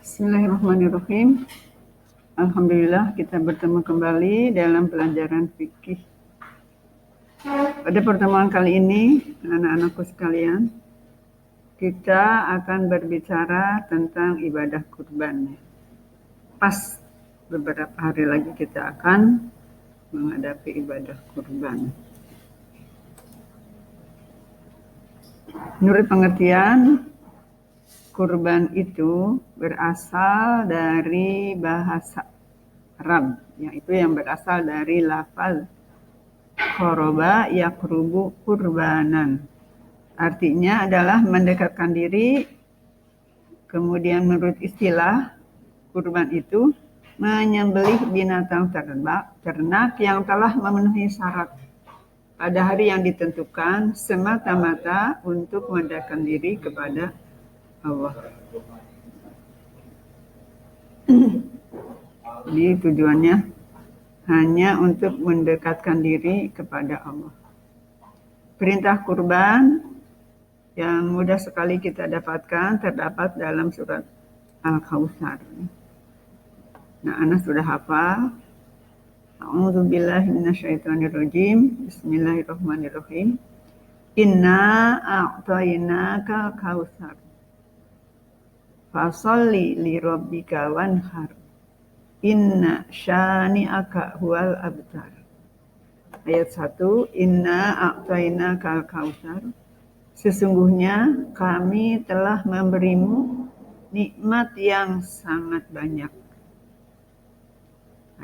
Bismillahirrahmanirrahim. Alhamdulillah kita bertemu kembali dalam pelajaran fikih. Pada pertemuan kali ini, anak-anakku sekalian, kita akan berbicara tentang ibadah kurban. Pas beberapa hari lagi kita akan menghadapi ibadah kurban. Menurut pengertian, kurban itu berasal dari bahasa Arab, yaitu yang berasal dari lafaz qoroba yaqrubu kurbanan. Artinya adalah mendekatkan diri. Kemudian menurut istilah, kurban itu menyembelih binatang ternak yang telah memenuhi syarat pada hari yang ditentukan semata-mata untuk mendekatkan diri kepada Allah. Jadi tujuannya hanya untuk mendekatkan diri kepada Allah. Perintah kurban yang mudah sekali kita dapatkan terdapat dalam surat Al-Kautsar. Nah, Anas sudah hafal. A'udzubillahi minasyaitonirrajim. Bismillahirrahmanirrahim. Inna a'tainakal kautsar. Fasolli li rabbika wanhar. Inna syani'aka huwal abtar. Ayat 1, Inna a'tainakal kautsar. Sesungguhnya kami telah memberimu nikmat yang sangat banyak.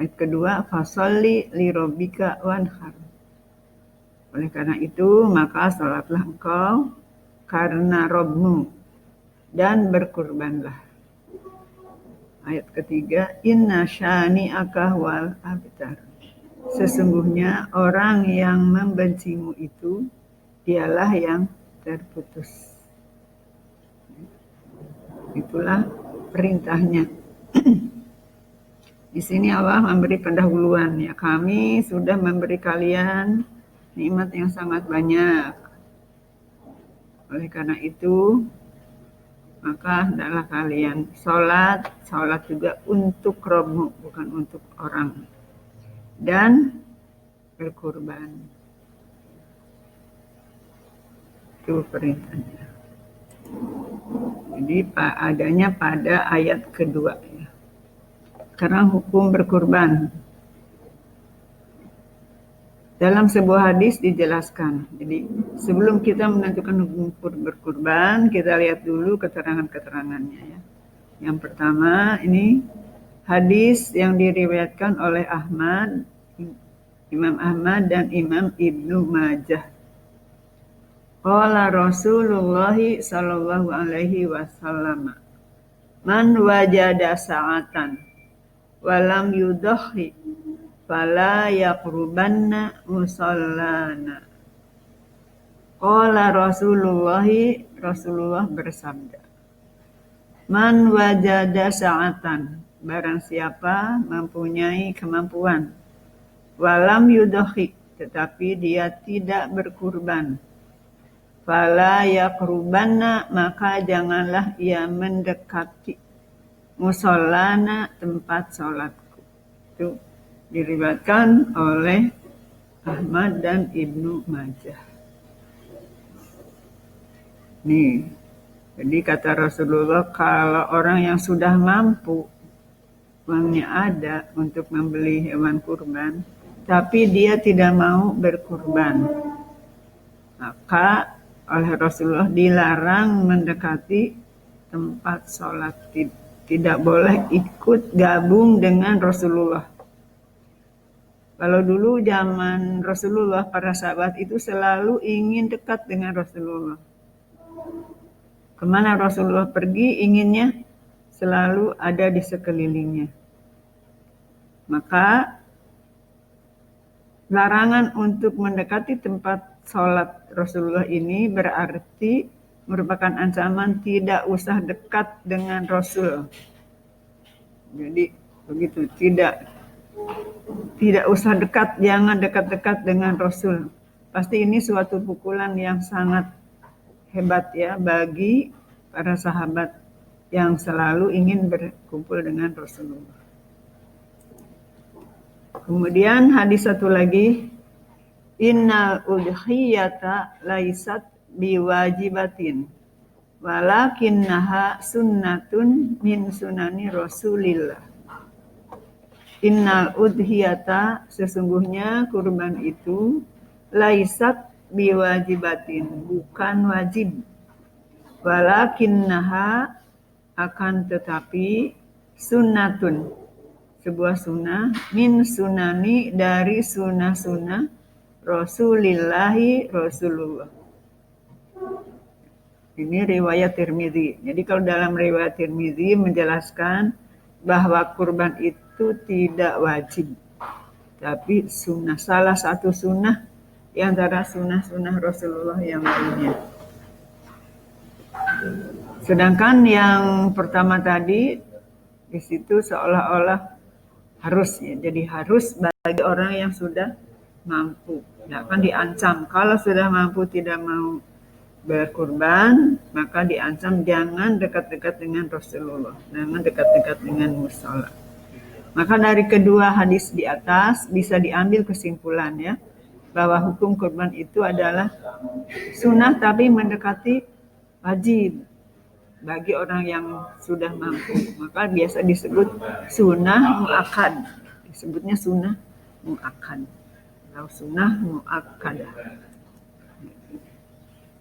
Ayat kedua, fasolli li rabbika wanhar. Oleh karena itu, maka salatlah engkau karena Rabbmu dan berkurbanlah. Ayat ketiga, inna syani'aka wal abtar. Sesungguhnya orang yang membencimu itu dialah yang terputus. Itulah perintahnya. Di sini Allah memberi pendahuluan, ya, kami sudah memberi kalian nikmat yang sangat banyak. Oleh karena itu, maka hendaklah kalian sholat juga untuk Rabbmu, bukan untuk orang. Dan berkurban. Itu perintahnya. Jadi adanya pada ayat kedua. Ya. Sekarang hukum berkurban. Dalam sebuah hadis dijelaskan. Jadi sebelum kita menentukan hukum berkurban, kita lihat dulu keterangan-keterangannya. Ya. Yang pertama ini hadis yang diriwayatkan oleh Imam Ahmad dan Imam Ibnu Majah. Qala Rasulullah sallallahu alaihi wasallam, man wajada sa'atan walam yudhi fala yaqrubanna musallana. Qala Rasulullah bersabda, man wajada sa'atan, barang siapa mempunyai kemampuan, walam yudhi, tetapi dia tidak berkurban, fala yaqrubanna, maka janganlah ia mendekati musallana, tempat sholatku. Itu diriwayatkan oleh Ahmad dan Ibnu Majah. Nih, jadi kata Rasulullah, kalau orang yang sudah mampu, uangnya ada untuk membeli hewan kurban, tapi dia tidak mau berkurban, maka oleh Rasulullah dilarang mendekati tempat sholat. Tidak boleh ikut gabung dengan Rasulullah. Kalau dulu zaman Rasulullah, para sahabat itu selalu ingin dekat dengan Rasulullah. Kemana Rasulullah pergi, inginnya selalu ada di sekelilingnya. Maka larangan untuk mendekati tempat sholat Rasulullah ini berarti merupakan ancaman tidak usah dekat dengan Rasul. Jadi begitu, tidak usah dekat, jangan dekat-dekat dengan Rasul. Pasti ini suatu pukulan yang sangat hebat ya bagi para sahabat yang selalu ingin berkumpul dengan Rasulullah. Kemudian hadis satu lagi, innal udhiyata laisat biwajibatin walakinnaha sunnatun min sunani Rasulillah. Innal udhiyata, sesungguhnya kurban itu, laisat biwajibatin, bukan wajib. Walakinnaha, akan tetapi, sunnatun, sebuah sunnah, min sunani, dari sunnah-sunnah Rasulillahi, Rasulullah. Ini riwayat Tirmidzi. Jadi kalau dalam riwayat Tirmidzi menjelaskan bahwa kurban itu tidak wajib, tapi sunnah, salah satu sunnah di antara sunnah-sunnah Rasulullah yang lainnya. Sedangkan yang pertama tadi, di situ seolah-olah harus, ya, jadi harus bagi orang yang sudah mampu. Ya, kan diancam, kalau sudah mampu tidak mau berkurban, maka diancam jangan dekat-dekat dengan Rasulullah, jangan dekat-dekat dengan mushola. Maka dari kedua hadis di atas bisa diambil kesimpulan, ya, bahwa hukum kurban itu adalah sunnah tapi mendekati wajib bagi orang yang sudah mampu. Maka biasa disebut sunnah mu'akkad, disebutnya sunnah mu'akkad atau sunnah mu'akkadah.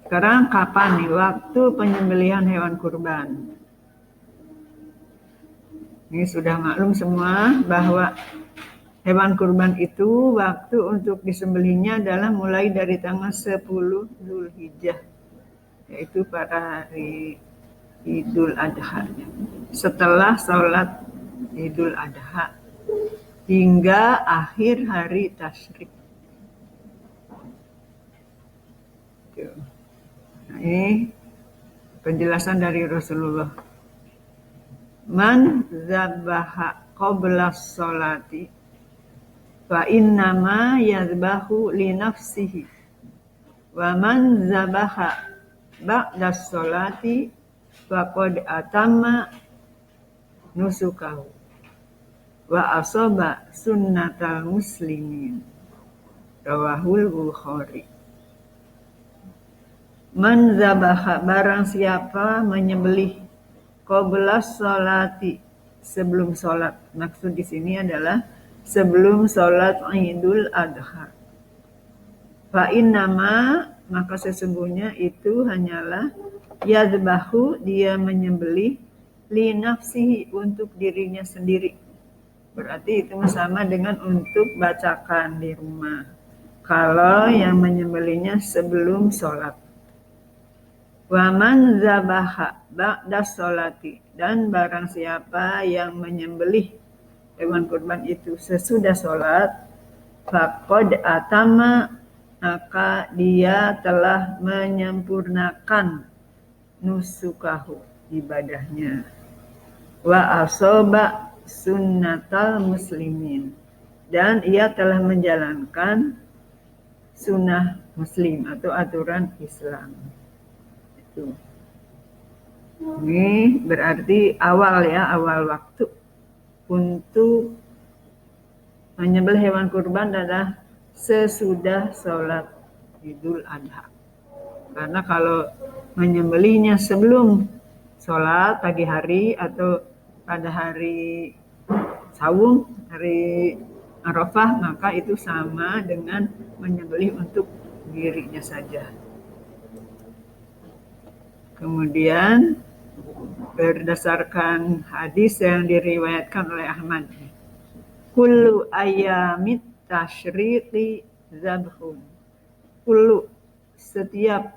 Sekarang kapan nih waktu penyembelihan hewan kurban? Ini sudah maklum semua bahwa hewan kurban itu waktu untuk disembelihnya adalah mulai dari tanggal 10 Dzulhijjah, yaitu pada hari Idul Adha. Setelah sholat Idul Adha hingga akhir hari tasyrik. Nah, ini penjelasan dari Rasulullah. Man zabaha qabla sholati fa innama yadbahu li nafsihi wa man zabaha ba'da sholati faqad atamma nusukahu wa asaba sunnatal muslimin. Rawahul Bukhari. Man zabaha, barang siapa menyembelih, qabla sholati, sebelum sholat. Maksud di sini adalah sebelum sholat Idul Adha. Fa innama, maka sesungguhnya itu hanyalah yadbahu, dia menyembelih, li nafsihi, untuk dirinya sendiri. Berarti itu sama dengan untuk bacakan di rumah. Kalau yang menyembelihnya sebelum sholat. Wa man zabaha ba'da sholati, dan barang siapa yang menyembelih hewan kurban itu sesudah sholat, faqad atama, maka dia telah menyempurnakan nusukahu, ibadahnya. Wa asaba sunnatal muslimin, dan ia telah menjalankan sunnah muslim atau aturan Islam. Itu. Ini berarti awal, ya, awal waktu untuk menyembelih hewan kurban adalah sesudah sholat Idul Adha. Karena kalau menyembelihnya sebelum sholat pagi hari atau pada hari Sawung, hari Arafah, maka itu sama dengan menyembelih untuk dirinya saja. Kemudian berdasarkan hadis yang diriwayatkan oleh Ahmad, kullu ayyamit tasyriqi zabhun, kullu, setiap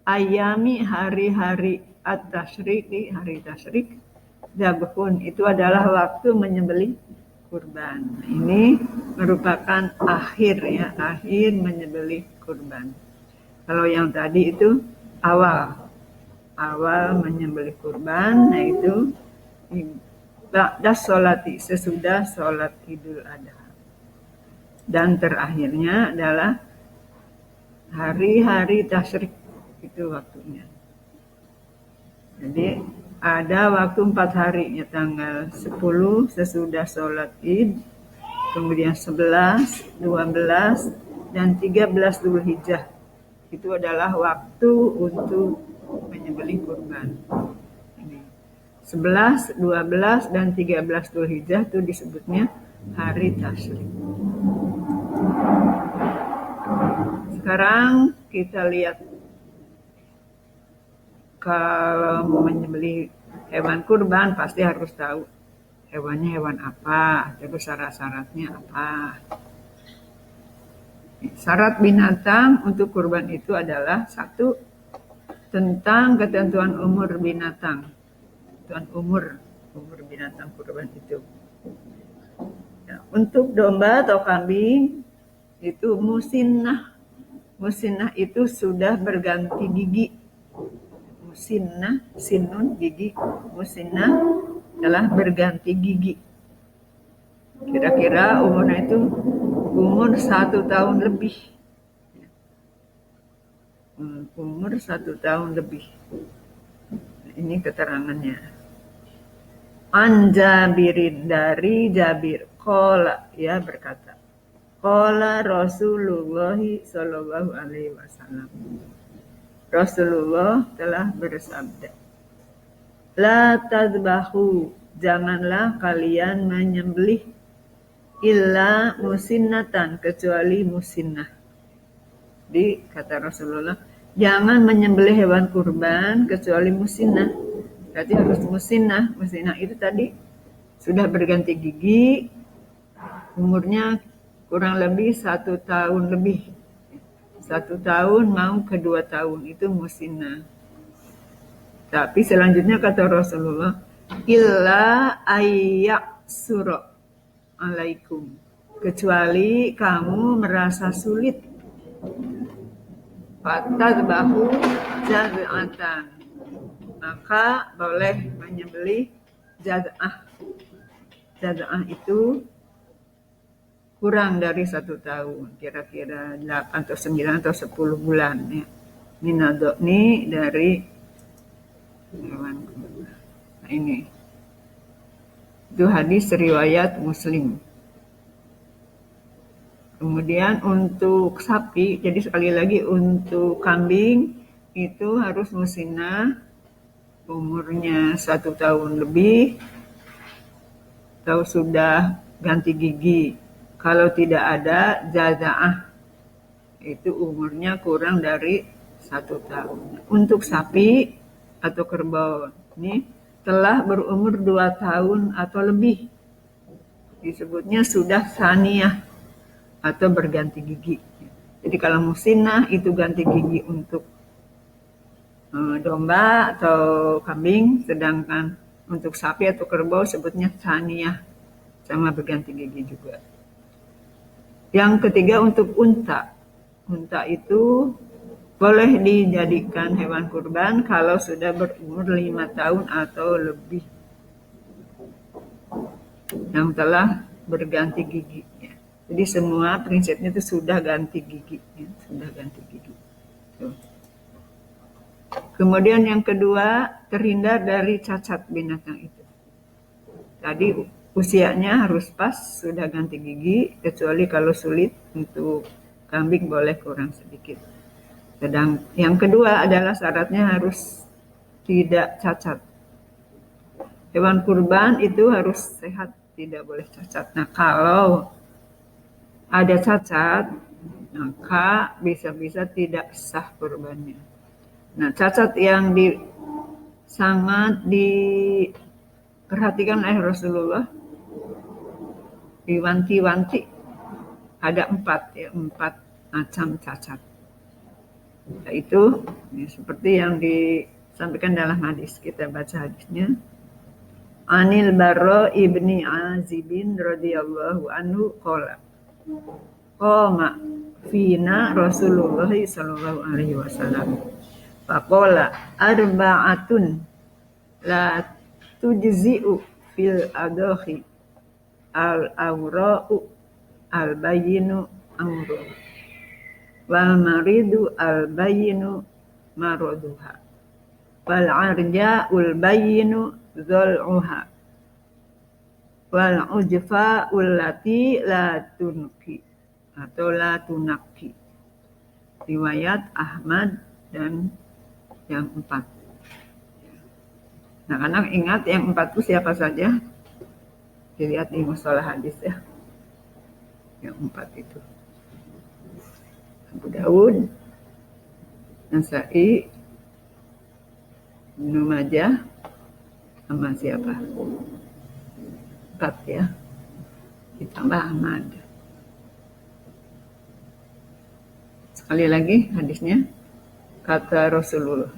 ayami, hari-hari at-tasyriqi, hari tasyrik, zabhun, itu adalah waktu menyembelih kurban. Ini merupakan akhir, ya, akhir menyembelih kurban. Kalau yang tadi itu awal menyembelih kurban, yaitu ba'da sholati, sesudah sholat Idul Adha. Dan terakhirnya adalah hari-hari tasyrik, itu waktunya. Jadi ada waktu 4 hari ya, tanggal 10 sesudah sholat id, kemudian 11, 12, dan 13 Dzulhijjah. Itu adalah waktu untuk menyembelih kurban. Ini 11, 12, dan 13 Dzulhijjah itu disebutnya hari tasyrik. Sekarang kita lihat, kalau mau menyembelih hewan kurban pasti harus tahu hewannya hewan apa, terus syarat-syaratnya apa. Syarat binatang untuk kurban itu adalah satu, tentang ketentuan umur binatang. Ketentuan umur binatang kurban itu. Ya, untuk domba atau kambing itu musinnah. Musinnah itu sudah berganti gigi. Musinnah, sinun, gigi. Musinnah telah berganti gigi. Kira-kira umurnya itu umur 1 tahun lebih. Umur 1 tahun lebih. Ini keterangannya. An Jabirin, dari Jabir. Qala, ya berkata. Qala Rasulullah sallallahu alaihi wasallam. Rasulullah telah bersabda, la tadbahu, janganlah kalian menyembelih illa musinnatan, kecuali musinnah. Jadi kata Rasulullah, jangan menyembelih hewan kurban kecuali musinnah. Berarti harus musinnah. Musinnah itu tadi sudah berganti gigi, umurnya kurang lebih 1 tahun lebih. 1 tahun mau ke 2 tahun, itu musinnah. Tapi selanjutnya kata Rasulullah, illa ayyak suro alaikum, kecuali kamu merasa sulit, fatadbahu jaz'atan, maka boleh menyembelih jaz'ah. Jaz'ah itu kurang dari 1 tahun, kira-kira 8 atau 9 atau 10 bulan ya. Minadoni, dari hewan kurban. Nah, ini itu hadis riwayat Muslim. Kemudian untuk sapi, jadi sekali lagi untuk kambing itu harus musinnah, umurnya 1 tahun lebih, atau sudah ganti gigi. Kalau tidak ada jaza'ah, itu umurnya kurang dari 1 tahun. Untuk sapi atau kerbau ini telah berumur 2 tahun atau lebih, disebutnya sudah saniyah atau berganti gigi. Jadi kalau musinnah itu ganti gigi untuk domba atau kambing, sedangkan untuk sapi atau kerbau sebutnya saniyah, sama berganti gigi juga. Yang ketiga untuk unta. Unta itu boleh dijadikan hewan kurban kalau sudah berumur 5 tahun atau lebih, yang telah berganti gigi. Jadi semua prinsipnya itu sudah ganti gigi. Sudah ganti gigi. Tuh. Kemudian yang kedua, terhindar dari cacat binatang itu. Tadi usianya harus pas, sudah ganti gigi, kecuali kalau sulit, untuk kambing boleh kurang sedikit. Sedang yang kedua adalah syaratnya harus tidak cacat. Hewan kurban itu harus sehat, tidak boleh cacat. Nah, kalau ada cacat, maka bisa-bisa tidak sah kurbannya. Nah, cacat yang sangat diperhatikan oleh Rasulullah, diwanti-wanti, ada 4 macam cacat. Yaitu seperti yang disampaikan dalam hadis, kita baca hadisnya. Anil Barra ibni Azibin radhiyallahu anhu qala, qama fina Rasulullah sallallahu alaihi wasallam faqala arba'atun la tujzi'u fil adhi al-awra'u al-bayyinu amru wal maridu al-bayyinu maraduha wal arja'ul bayyinu dzul'uha wal ujfa'ul lati la tunki atau la tunaki. Riwayat Ahmad dan yang 4. Nah, anak ingat yang 4 itu siapa saja? Dilihat di mustalah hadis ya. Yang 4 itu Abu Daud, Nasa'i, Ibnu Majah, sama siapa? 4 ya. Ditambah Ahmad. Sekali lagi hadisnya, kata Rasulullah.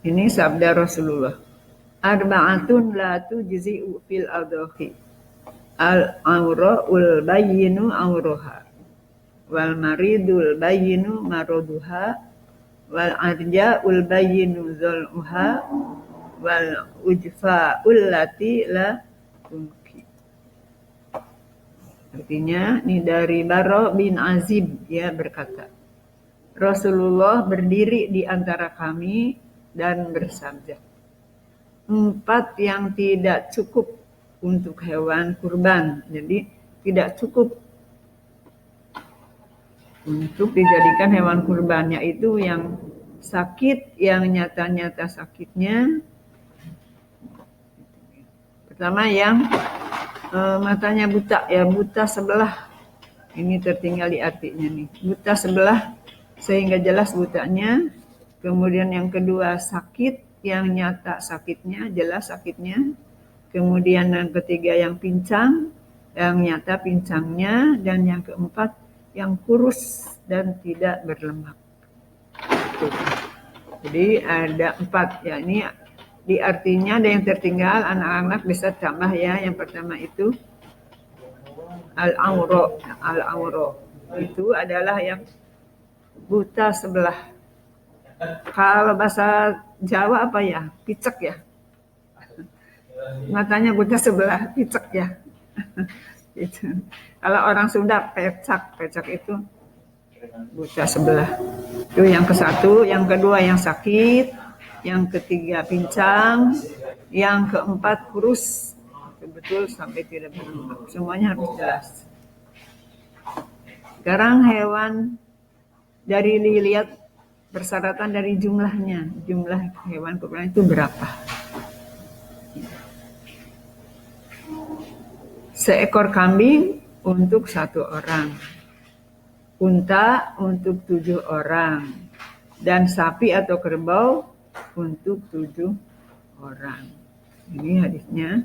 Ini sabda Rasulullah. Arba'atun la tujzi'u fil adhi. Al-awra'ul bayyinu awruha. Wal maridul bayyinu maruduha. Wal arja'ul bayyinu zul'uha. Wal ujfa'ul lati la tunki. Artinya, ini dari Bara bin Azib, dia berkata, Rasulullah berdiri di antara kami dan bersabda, 4 yang tidak cukup untuk hewan kurban. Jadi tidak cukup untuk dijadikan hewan kurban, yaitu yang sakit, yang nyata-nyata sakitnya. Pertama yang matanya buta, ya buta sebelah. Ini tertinggal di artinya nih. Buta sebelah sehingga jelas butanya. Kemudian yang kedua sakit, yang nyata sakitnya, jelas sakitnya. Kemudian yang ketiga yang pincang, yang nyata pincangnya. Dan yang keempat yang kurus dan tidak berlemak. Jadi ada 4 ya, ini di artinya ada yang tertinggal, anak-anak bisa tambah ya. Yang pertama itu al-awro. Al-awro itu adalah yang buta sebelah. Kalau bahasa Jawa apa ya? Picek ya. Matanya buta sebelah, picek ya. Gitu. Kalau orang Sunda pecak itu buta sebelah. Itu yang ke-1, yang kedua yang sakit, yang ketiga pincang, yang keempat kurus, betul sampai tidak berlemak. Semuanya harus jelas. Sekarang hewan dari dilihat persyaratan dari jumlahnya, jumlah hewan kurban itu berapa? Seekor kambing untuk 1 orang, unta untuk 7 orang, dan sapi atau kerbau untuk 7 orang. Ini hadisnya.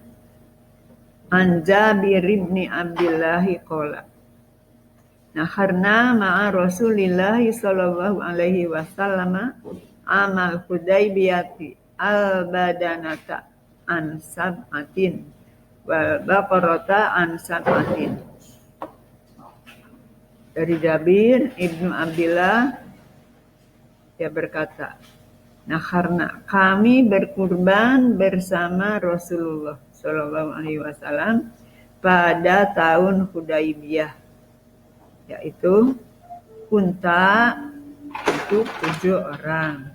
An Jabir bin Abdullah qala. Naharna ma'a Rasulillah sallallahu alaihi wasallam amal Hudaybiyati al-badanata an sab'atin wal baqarata an sab'atin. Dari Jabir ibnu Abdullah, dia berkata, karena kami berkurban bersama Rasulullah Shallallahu Alaihi Wasallam pada tahun Hudaybiyah, yaitu unta untuk 7 orang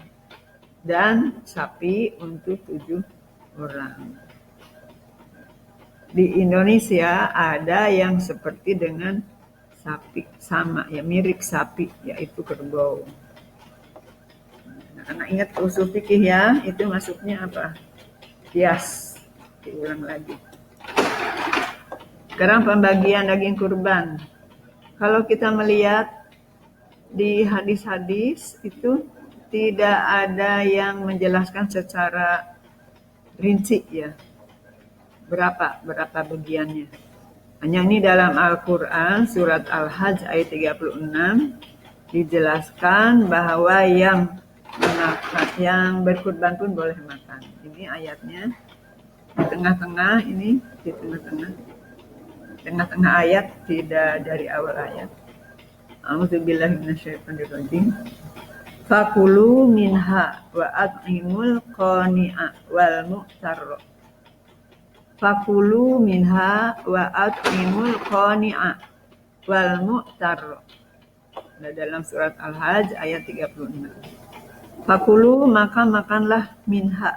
dan sapi untuk 7 orang. Di Indonesia ada yang seperti dengan sapi, sama ya, mirip sapi, yaitu kerbau. Karena ingat usul fikih ya, itu masuknya apa? Kias. Diulang lagi. Sekarang pembagian daging kurban. Kalau kita melihat di hadis-hadis itu tidak ada yang menjelaskan secara rinci ya. Berapa bagiannya. Hanya ini dalam Al-Quran surat Al-Hajj ayat 36 dijelaskan bahwa yang berkurban pun boleh makan. Ini ayatnya di tengah-tengah, ini di tengah-tengah ayat, tidak dari awal ayat. A'udzubillahi minasyaitonirrajim. Fakulu minha wa at'imul qani'a wal mu'tarra. Fakulu minha wa at'imul qani'a wal mu'tarra. Dalam surat Al-Hajj ayat 36. Fakulu, maka makanlah minha,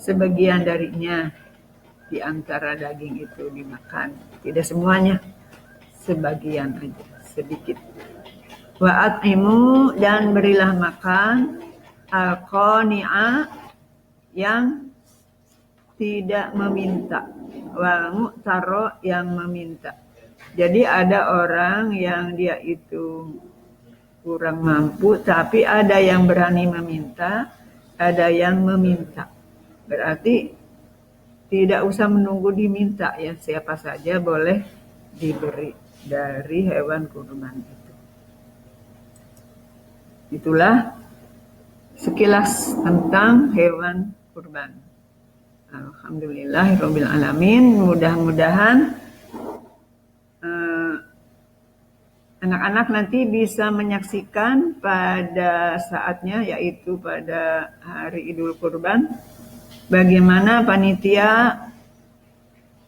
sebagian darinya, di antara daging itu dimakan. Tidak semuanya, sebagian aja, sedikit. Wa at'imu, dan berilah makan al-qani'a, yang tidak meminta, wal mu'taro, yang meminta. Jadi ada orang yang dia itu kurang mampu, tapi ada yang berani meminta, ada yang meminta. Berarti tidak usah menunggu diminta ya, siapa saja boleh diberi dari hewan kurban itu. Itulah sekilas tentang hewan kurban. Alhamdulillahirabbil alamin. Mudah-mudahan anak-anak nanti bisa menyaksikan pada saatnya, yaitu pada hari Idul Kurban, bagaimana panitia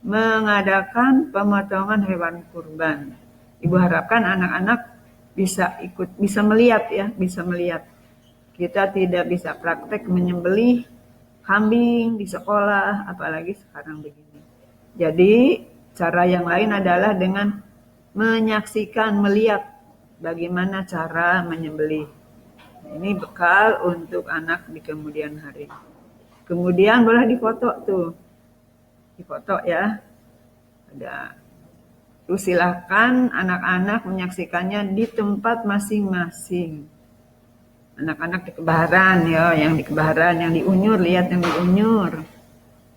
mengadakan pemotongan hewan kurban. Ibu harapkan anak-anak bisa ikut, bisa melihat ya, bisa melihat. Kita tidak bisa praktek menyembelih kambing di sekolah, apalagi sekarang begini. Jadi cara yang lain adalah dengan menyaksikan, melihat bagaimana cara menyembelih. Ini bekal untuk anak di kemudian hari. Kemudian boleh difoto tuh, difoto ya. Ada tuh, silahkan anak-anak menyaksikannya di tempat masing-masing. Anak-anak di Kebaharan ya, yang di Kebaharan, yang di Unyur, lihat yang di Unyur.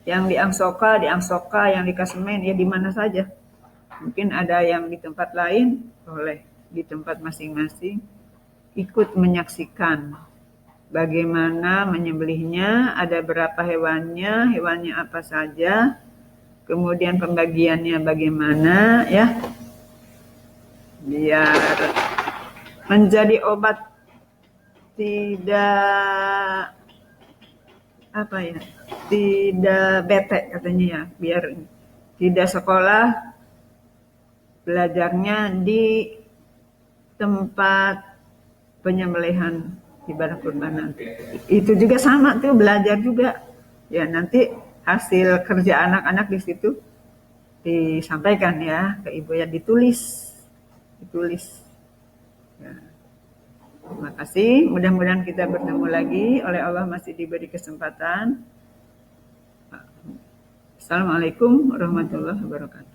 Yang di Angsoka, yang di Kasemen, ya di mana saja. Mungkin ada yang di tempat lain, boleh di tempat masing-masing ikut menyaksikan bagaimana menyembelihnya, ada berapa hewannya apa saja, kemudian pembagiannya bagaimana ya, biar menjadi obat tidak tidak bete katanya ya, biar tidak sekolah belajarnya di tempat penyembelihan ibadah kurban nanti. Itu juga sama tuh, belajar juga. Ya nanti hasil kerja anak-anak di situ disampaikan ya ke ibu ya, ditulis. Ya. Terima kasih. Mudah-mudahan kita bertemu lagi. Oleh Allah masih diberi kesempatan. Assalamualaikum warahmatullahi wabarakatuh.